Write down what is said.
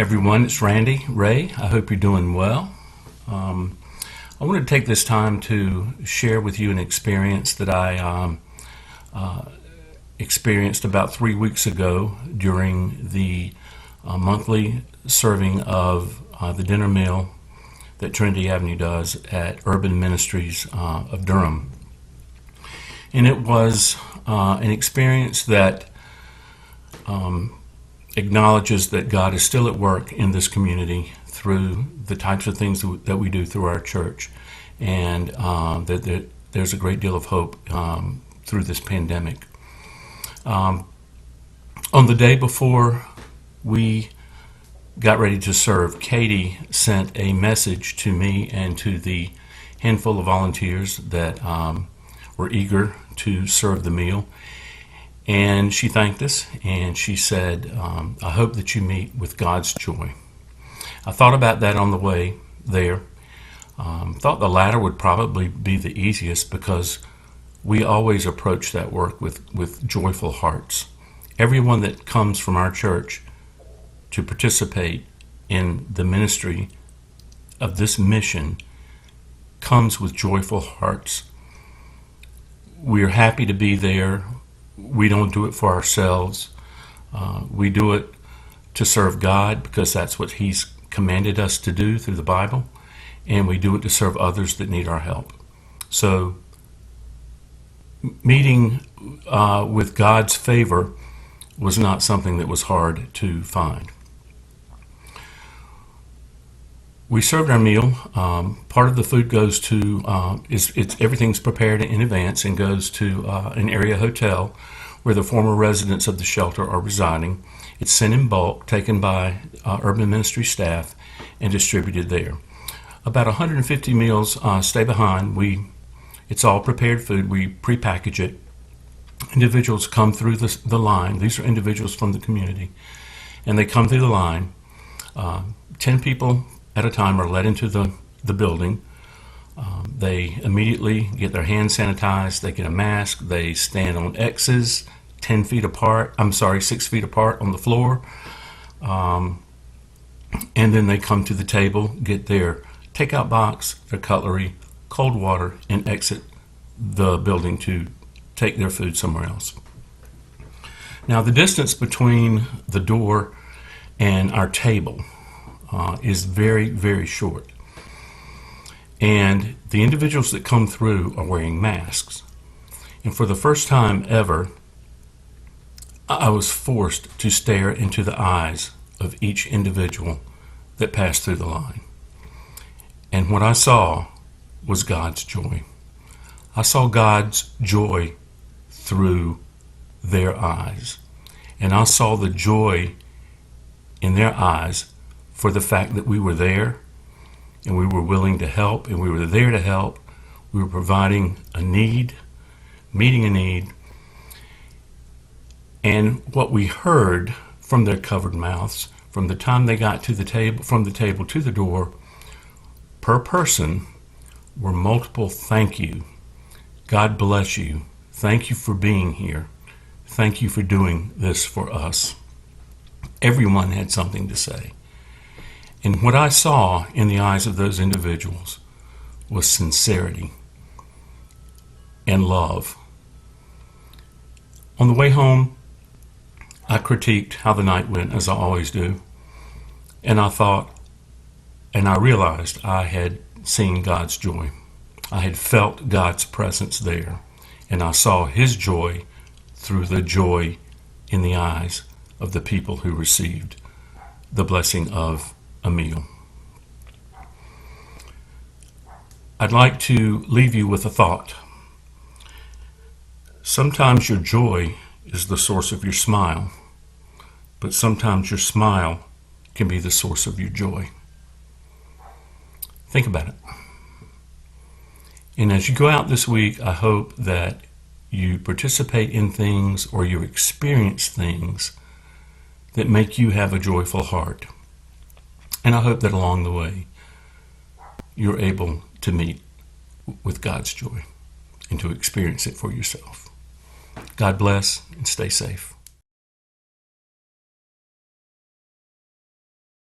everyone, it's Randy Ray. I hope you're doing well. I want to take this time to share with you an experience that I experienced about 3 weeks ago during the monthly serving of the dinner meal that Trinity Avenue does at Urban Ministries of Durham. And it was an experience that acknowledges that God is still at work in this community through the types of things that we do through our church, and that there's a great deal of hope through this pandemic. On the day before we got ready to serve, Katie sent a message to me and to the handful of volunteers that were eager to serve the meal. And she thanked us, and she said, I hope that you meet with God's joy. I thought about that on the way there. Thought the latter would probably be the easiest because we always approach that work with joyful hearts. Everyone that comes from our church to participate in the ministry of this mission comes with joyful hearts. We're happy to be there. We don't do it for ourselves. We do it to serve God because that's what He's commanded us to do through the Bible, and we do it to serve others that need our help. So meeting with God's favor was not something that was hard to find. We served our meal. Part of the food goes to, everything's prepared in advance and goes to an area hotel where the former residents of the shelter are residing. It's sent in bulk, taken by Urban Ministry staff, and distributed there. About 150 meals stay behind. It's all prepared food. We prepackage it. Individuals come through the line. These are individuals from the community, and they come through the line. 10 people at a time are led into the building. They immediately get their hands sanitized. They get a mask. They stand on X's 6 feet apart on the floor. And then they come to the table, get their takeout box, their cutlery, cold water, and exit the building to take their food somewhere else. Now, the distance between the door and our table is very, very short. And the individuals that come through are wearing masks. And for the first time ever, I was forced to stare into the eyes of each individual that passed through the line. And what I saw was God's joy. I saw God's joy through their eyes. And I saw the joy in their eyes for the fact that we were there, and we were willing to help, and we were there to help. We were providing a need, meeting a need. And what we heard from their covered mouths, from the time they got to the table, from the table to the door, per person, were multiple thank you. God bless you. Thank you for being here. Thank you for doing this for us. Everyone had something to say. And what I saw in the eyes of those individuals was sincerity and love. On the way home, I critiqued how the night went, as I always do. And I thought, and I realized I had seen God's joy. I had felt God's presence there. And I saw His joy through the joy in the eyes of the people who received the blessing of a meal. I'd like to leave you with a thought. Sometimes your joy is the source of your smile, but sometimes your smile can be the source of your joy. Think about it. And as you go out this week, I hope that you participate in things or you experience things that make you have a joyful heart. And I hope that along the way, you're able to meet with God's joy and to experience it for yourself. God bless and stay safe.